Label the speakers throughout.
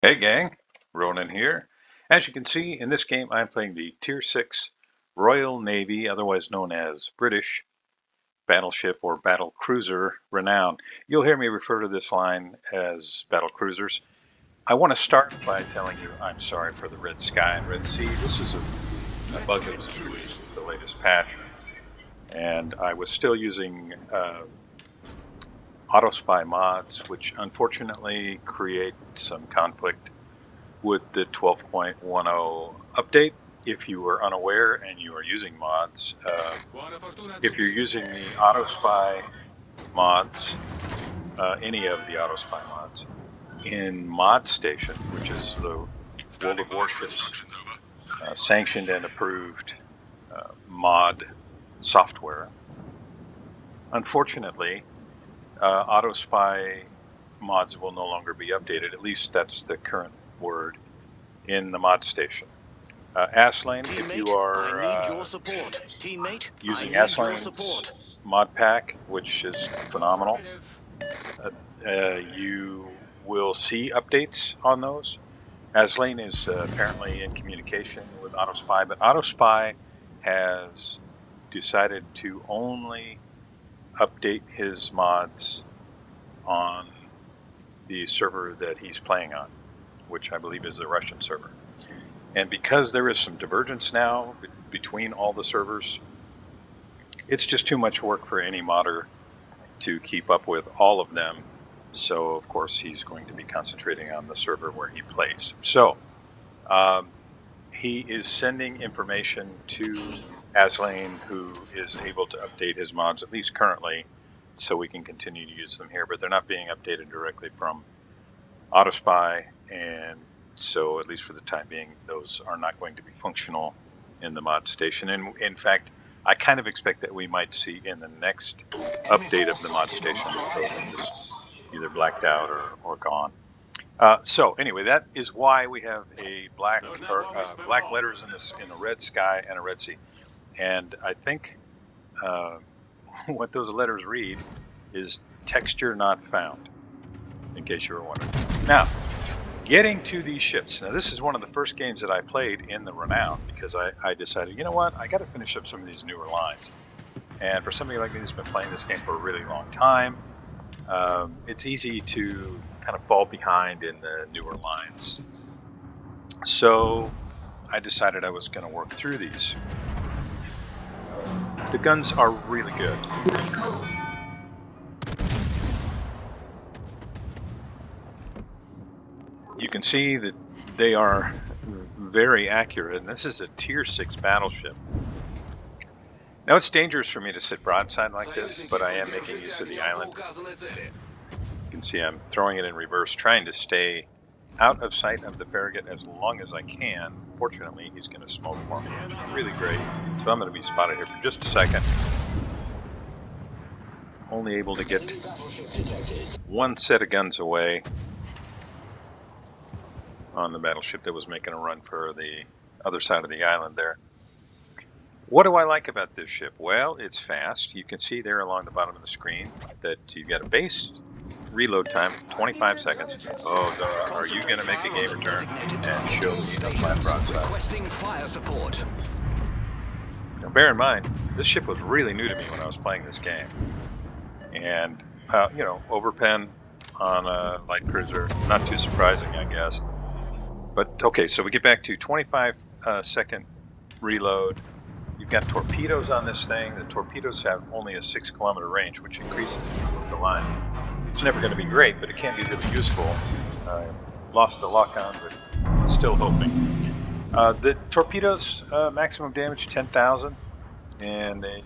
Speaker 1: Hey gang, Ronan here. As you can see in this game, I'm playing the Tier 6 Royal Navy, otherwise known as British battleship or Battlecruiser Renown. You'll hear me refer to this line as Battlecruisers. I want to start by telling you I'm sorry for the red sky and red sea. This is a bug that was introduced with the latest patch, and I was still using auto spy mods, which unfortunately create some conflict with the 12.10 update. If you are unaware and you are using mods, if you're using the auto spy mods, any of the auto spy mods in Mod Station, which is the World of Warships sanctioned and approved mod software, unfortunately, auto spy mods will no longer be updated. At least that's the current word in the mod station. Asslane, if you are using Asslane's mod pack, which is phenomenal, you will see updates on those. Asslane is apparently in communication with AutoSpy, but AutoSpy has decided to only update his mods on the server that he's playing on, which I believe is the Russian server. And because there is some divergence now between all the servers, it's just too much work for any modder to keep up with all of them. So, of course, he's going to be concentrating on the server where he plays. So, he is sending information to Asslane, who is able to update his mods, at least currently, so we can continue to use them here. But they're not being updated directly from AutoSpy, and so at least for the time being, those are not going to be functional in the mod station. And in fact, I kind of expect that we might see in the next update of the mod station that those are just either blacked out or gone. So anyway, that is why we have a black letters in the red sky and a red sea. And I think what those letters read is texture not found, in case you were wondering. Now, getting to these ships. Now, this is one of the first games that I played in the Renown because I decided, you know what, I got to finish up some of these newer lines. And for somebody like me that's been playing this game for a really long time, it's easy to kind of fall behind in the newer lines. So I decided I was going to work through these. The guns are really good. You can see that they are very accurate, and this is a Tier 6 battleship. Now, it's dangerous for me to sit broadside like this, but I am making use of the island. You can see I'm throwing it in reverse, trying to stay out of sight of the farragut as long as I can. Fortunately, he's going to smoke for me, which is really great. So I'm going to be spotted here for just a second. Only able to get one set of guns away on the battleship that was making a run for the other side of the island there. What do I like about this ship? Well, it's fast. You can see there along the bottom of the screen that you've got a base reload time, 25 seconds. Oh, Zara, are you going to make a game return and show me a flat broadside? Now, bear in mind, this ship was really new to me when I was playing this game. And, you know, overpen on a light cruiser, not too surprising, I guess. But, okay, so we get back to 25-second reload. You've got torpedoes on this thing. The torpedoes have only a 6-kilometer range, which increases the line. It's never going to be great, but it can be really useful. Lost the lock-on, but still hoping. The torpedoes, maximum damage 10,000, and the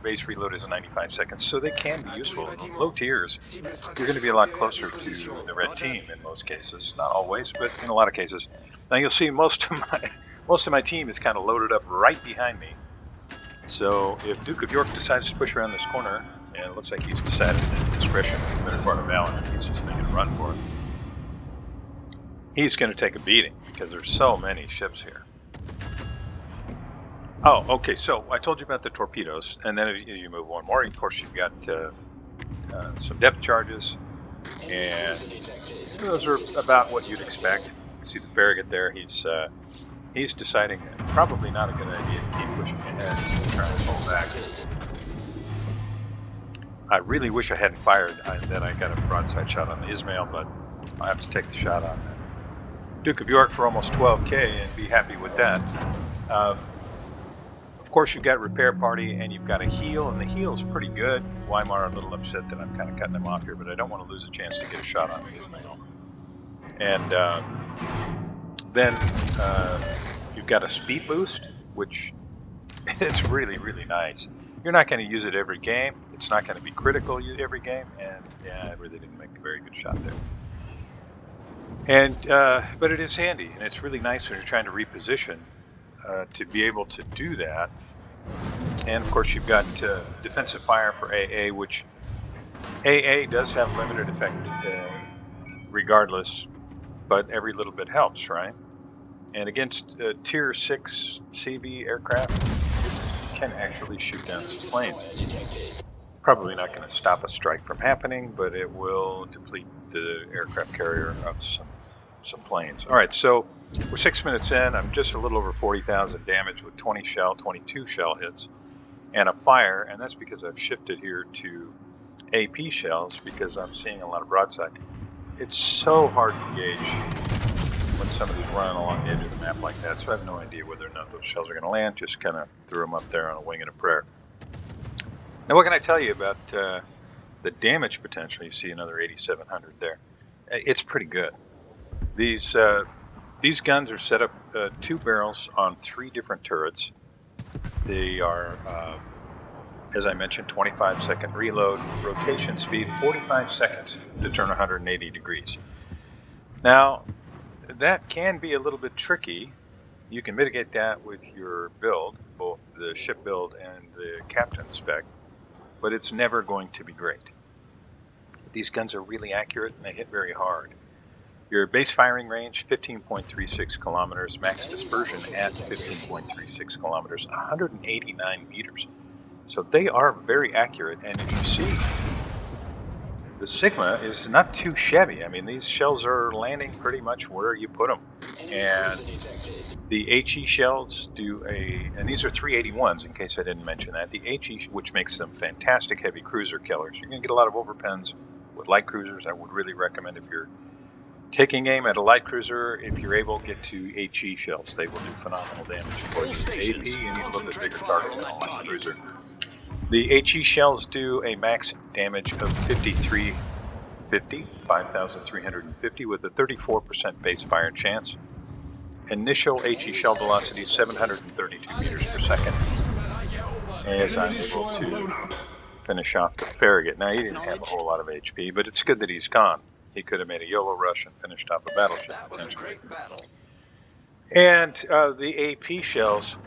Speaker 1: base reload is 95 seconds, so they can be useful. In low tiers, you're going to be a lot closer to the red team in most cases. Not always, but in a lot of cases. Now you'll see most of my team is kind of loaded up right behind me. So if Duke of York decides to push around this corner, and it looks like he's decided that discretion is the better part of valor, he's just making a run for it, he's going to take a beating because there's so many ships here. Oh, okay, so I told you about the torpedoes, and then if you move one more, of course you've got some depth charges, And those are about what you'd expect. You see the Farragut there. He's deciding that probably not a good idea to keep pushing ahead. He's trying to pull back. I really wish I hadn't fired. Then I got a broadside shot on the Ismail, but I'll have to take the shot on that Duke of York for almost 12K and be happy with that. Of course, you've got Repair Party and you've got a heal, and the heal is pretty good. Weimar a little upset that I'm kind of cutting him off here, but I don't want to lose a chance to get a shot on the Ismail. And then you've got a speed boost, which is really, really nice. You're not going to use it every game. It's not going to be critical every game, and yeah, I really didn't make a very good shot there. And but it is handy, and it's really nice when you're trying to reposition to be able to do that. And of course, you've got defensive fire for AA, which AA does have limited effect regardless, but every little bit helps, right? And against Tier 6 CV aircraft, it can actually shoot down some planes. Probably not going to stop a strike from happening, but it will deplete the aircraft carrier of some planes. All right, so we're 6 minutes in. I'm just a little over 40,000 damage with 22 shell hits, and a fire, and that's because I've shifted here to AP shells because I'm seeing a lot of broadside. It's so hard to gauge when somebody's running along the edge of the map like that, so I have no idea whether or not those shells are going to land. Just kind of threw them up there on a wing and a prayer. Now, what can I tell you about the damage potential? You see another 8,700 there. It's pretty good. These guns are set up 2 barrels on 3 different turrets. They are, as I mentioned, 25-second reload, rotation speed 45 seconds to turn 180 degrees. Now, that can be a little bit tricky. You can mitigate that with your build, both the ship build and the captain spec, but it's never going to be great. These guns are really accurate and they hit very hard. Your base firing range, 15.36 kilometers, max dispersion at 15.36 kilometers, 189 meters. So they are very accurate, and if you see, the Sigma is not too shabby. I mean, these shells are landing pretty much where you put them. And the HE shells do and these are 381s in case I didn't mention that. The HE, which makes them fantastic heavy cruiser killers. You're going to get a lot of overpens with light cruisers. I would really recommend, if you're taking aim at a light cruiser, if you're able to get to HE shells, they will do phenomenal damage. For AP, you need a little bit bigger target than a light cruiser. The HE shells do a max damage of 5,350 with a 34% base fire chance. Initial HE shell velocity 732 meters per second. As I'm able to finish off the Farragut. Now, he didn't have a whole lot of HP, but it's good that he's gone. He could have made a YOLO rush and finished off a battleship potentially. And the AP shells,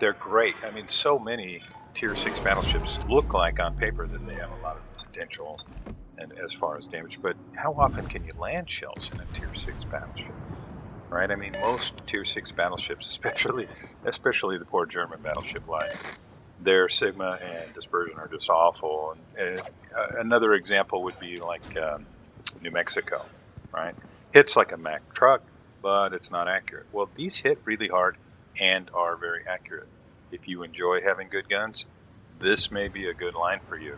Speaker 1: they're great. I mean, so many Tier 6 battleships look like on paper that they have a lot of potential and as far as damage, but how often can you land shells in a Tier 6 battleship? Right? I mean, most Tier 6 battleships, especially the poor German battleship line, their Sigma and dispersion are just awful. And another example would be like New Mexico, right? Hits like a Mack truck, but it's not accurate. Well, these hit really hard and are very accurate. If you enjoy having good guns, this may be a good line for you.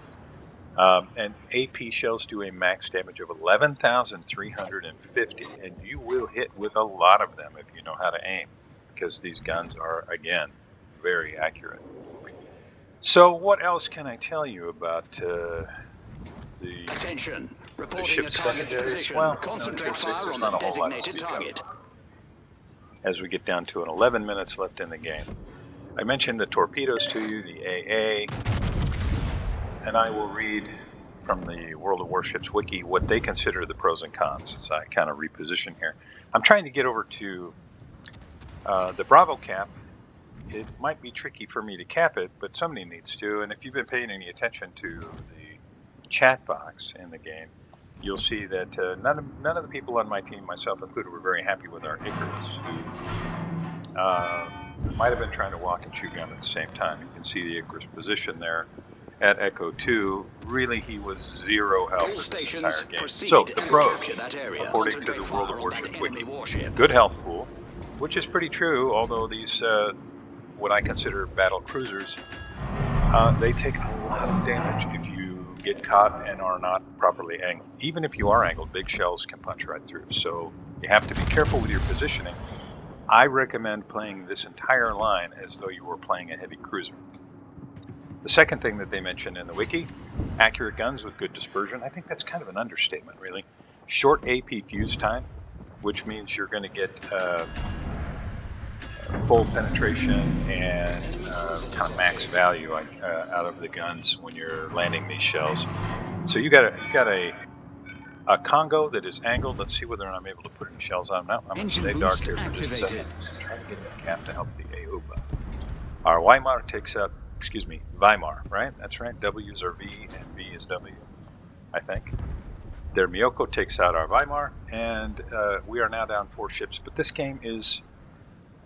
Speaker 1: And AP shells do a max damage of 11,350, and you will hit with a lot of them if you know how to aim, because these guns are, again, very accurate. So what else can I tell you about the ship secondaries? Well, Tier 6 is not a whole lot to speak of as we get down to 11 minutes left in the game. I mentioned the torpedoes to you, the AA, and I will read from the World of Warships wiki what they consider the pros and cons as I kind of reposition here. I'm trying to get over to the Bravo cap. It might be tricky for me to cap it, but somebody needs to. And if you've been paying any attention to the chat box in the game, you'll see that none of the people on my team, myself included, were very happy with our Icarus, who might have been trying to walk and chew gum at the same time. You can see the Icarus position there. at Echo 2, really he was 0 health in this entire game.
Speaker 2: Proceed
Speaker 1: So the
Speaker 2: and
Speaker 1: pros,
Speaker 2: capture that area.
Speaker 1: according to
Speaker 2: Concentrate
Speaker 1: the World
Speaker 2: fire
Speaker 1: of
Speaker 2: on that
Speaker 1: Warship
Speaker 2: enemy
Speaker 1: Wiki,
Speaker 2: warship.
Speaker 1: good health pool, which is pretty true, although these, what I consider battle cruisers, they take a lot of damage if you get caught and are not properly angled. Even if you are angled, big shells can punch right through. So you have to be careful with your positioning. I recommend playing this entire line as though you were playing a heavy cruiser. The second thing that they mention in the wiki, accurate guns with good dispersion. I think that's kind of an understatement, really. Short AP fuse time, which means you're going to get full penetration and kind of max value out of the guns when you're landing these shells. So you got a Congo that is angled. Let's see whether I'm able to put any shells on. No, I'm going to stay dark here for just a second. Try to get that cap to help the AUPA. Our Weimar takes out, Weimar, right? That's right. W's are V and V is W, I think. Their Miyoko takes out our Weimar, and we are now down 4 ships. But this game is,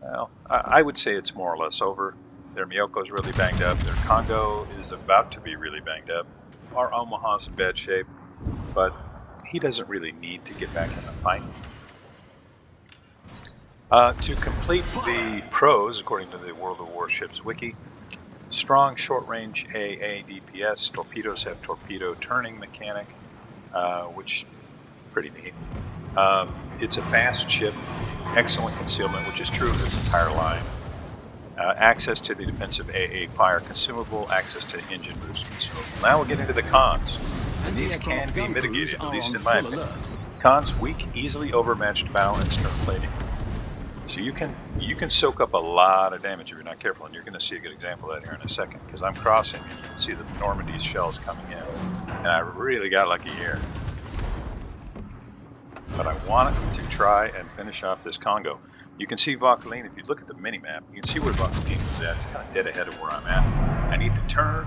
Speaker 1: well, I would say it's more or less over. Their Miyoko is really banged up. Their Congo is about to be really banged up. Our Omaha's in bad shape, but he doesn't really need to get back in the fight. To complete the pros, according to the World of Warships wiki, strong short-range AA DPS. Torpedoes have torpedo turning mechanic, which pretty neat. It's a fast ship, excellent concealment, which is true of this entire line. Access to the defensive AA fire consumable, access to engine boost consumable. Now we'll get into the cons. And these can be mitigated, at least in my opinion. Cons: weak, easily overmatched bow and stern plating. So you can soak up a lot of damage if you're not careful, and you're going to see a good example of that here in a second, because I'm crossing and you can see the Normandy's shells coming in, and I really got lucky here. But I wanted to try and finish off this Congo. You can see Vauquelin. If you look at the mini-map, you can see where Vauquelin is at. It's kind of dead ahead of where I'm at. I need to turn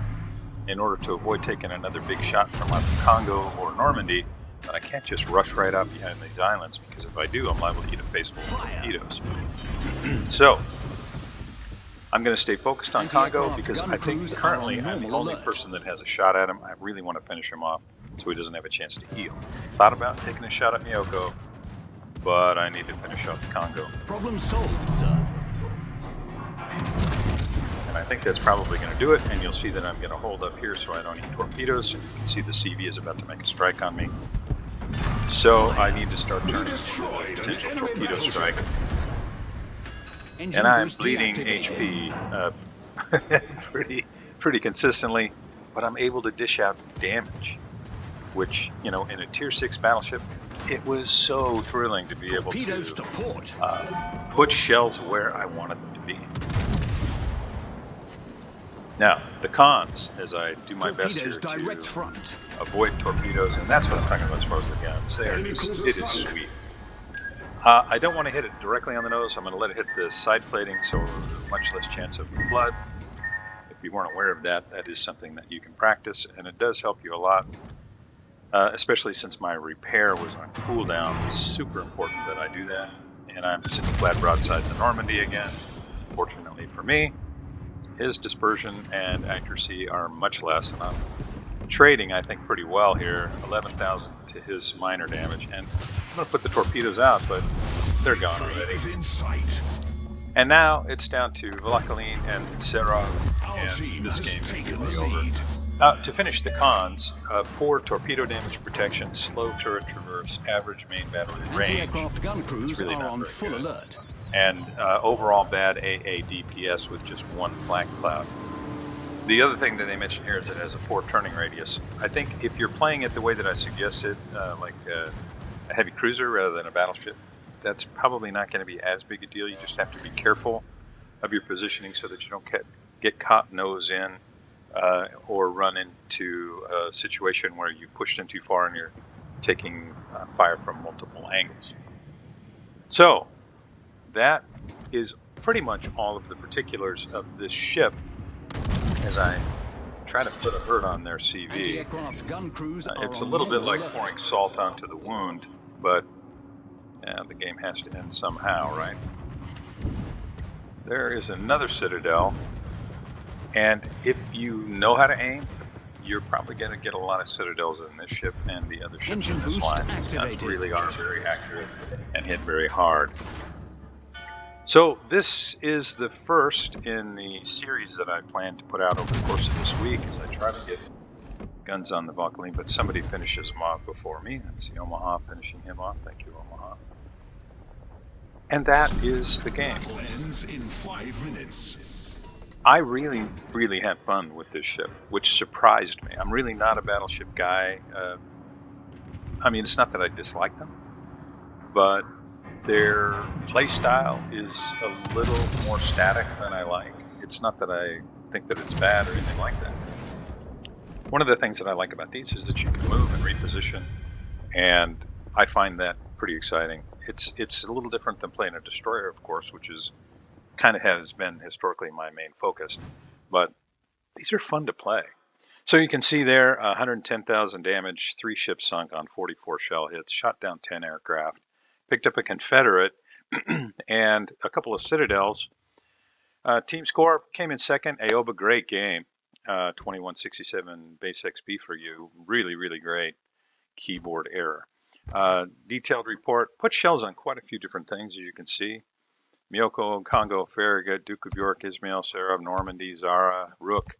Speaker 1: in order to avoid taking another big shot from either Congo or Normandy, but I can't just rush right out behind these islands, because if I do, I'm liable to eat a face full of torpedoes. So, I'm going to stay focused on Congo, because I think currently I'm the only person that has a shot at him. I really want to finish him off so he doesn't have a chance to heal. Thought about taking a shot at Miyoko, but I need to finish off the Congo.
Speaker 2: Problem solved, sir.
Speaker 1: And I think that's probably going to do it, and you'll see that I'm going to hold up here so I don't eat torpedoes. You can see the CV is about to make a strike on me. So I need to start turning a potential torpedo strike. And I'm bleeding HP pretty consistently, but I'm able to dish out damage, which, you know, in a Tier 6 battleship, it was so thrilling to be able to put shells where I wanted them to be. Now, the cons, as I do my best here to avoid torpedoes, and that's what I'm talking about as far as the guns. It is sweet. I don't want to hit it directly on the nose. I'm going to let it hit the side plating, so much less chance of flood. If you weren't aware of that, that is something that you can practice, and it does help you a lot, especially since my repair was on cooldown. It's super important that I do that, and I'm sitting flat broadside the Normandy again. Fortunately for me, his dispersion and accuracy are much less, and I'm trading, I think, pretty well here. 11,000 to his minor damage, and I'm going to put the torpedoes out, but they're gone already. And now it's down to Vauquelin and Serra, and this game is really over. To finish the cons, poor torpedo damage protection, slow turret traverse, average main battery range.
Speaker 2: Anti-aircraft gun crews
Speaker 1: really
Speaker 2: are on
Speaker 1: full
Speaker 2: alert.
Speaker 1: And overall bad AA DPS with just one black cloud. The other thing that they mention here is it has a poor turning radius. I think if you're playing it the way that I suggested, like a heavy cruiser rather than a battleship, that's probably not going to be as big a deal. You just have to be careful of your positioning so that you don't get caught nose in or run into a situation where you pushed in too far and you're taking fire from multiple angles. So that is pretty much all of the particulars of this ship as I try to put a hurt on their CV. It's a little bit like pouring salt onto the wound, but the game has to end somehow, right? There is another Citadel, and if you know how to aim, you're probably going to get a lot of citadels in this ship and the other ships
Speaker 2: Engine
Speaker 1: in this
Speaker 2: boost
Speaker 1: line. These guns
Speaker 2: activated.
Speaker 1: really are very accurate and hit very hard. So this is the first in the series that I plan to put out over the course of this week as I try to get guns on the Valkyrie, but somebody finishes them off before me. That's the Omaha finishing him off. Thank you, Omaha. And that is the game.
Speaker 3: Battle ends in 5 minutes.
Speaker 1: I really, really had fun with this ship, which surprised me. I'm really not a battleship guy. I mean, it's not that I dislike them, but their play style is a little more static than I like. It's not that I think that it's bad or anything like that. One of the things that I like about these is that you can move and reposition, and I find that pretty exciting. It's a little different than playing a destroyer, of course, which is kind of has been historically my main focus, but these are fun to play. So you can see there 110,000 damage, 3 ships sunk on 44 shell hits, shot down 10 aircraft, picked up a Confederate and a couple of Citadels. Team score came in second. Aoba, great game. 2167 base XP for you. Really, really great. Keyboard error. Detailed report. Put shells on quite a few different things, as you can see. Miyoko, Congo, Farragut, Duke of York, Ismail, Sarah, Normandy, Zara, Rook,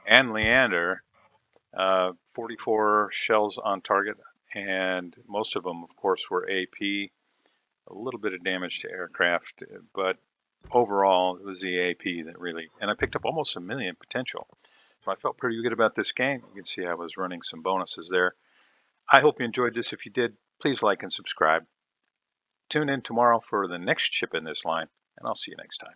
Speaker 1: and Leander. 44 shells on target, and most of them, of course, were AP. A little bit of damage to aircraft, but overall, it was the AP that really, and I picked up almost 1 million potential. So I felt pretty good about this game. You can see I was running some bonuses there. I hope you enjoyed this. If you did, please like and subscribe. Tune in tomorrow for the next ship in this line, and I'll see you next time.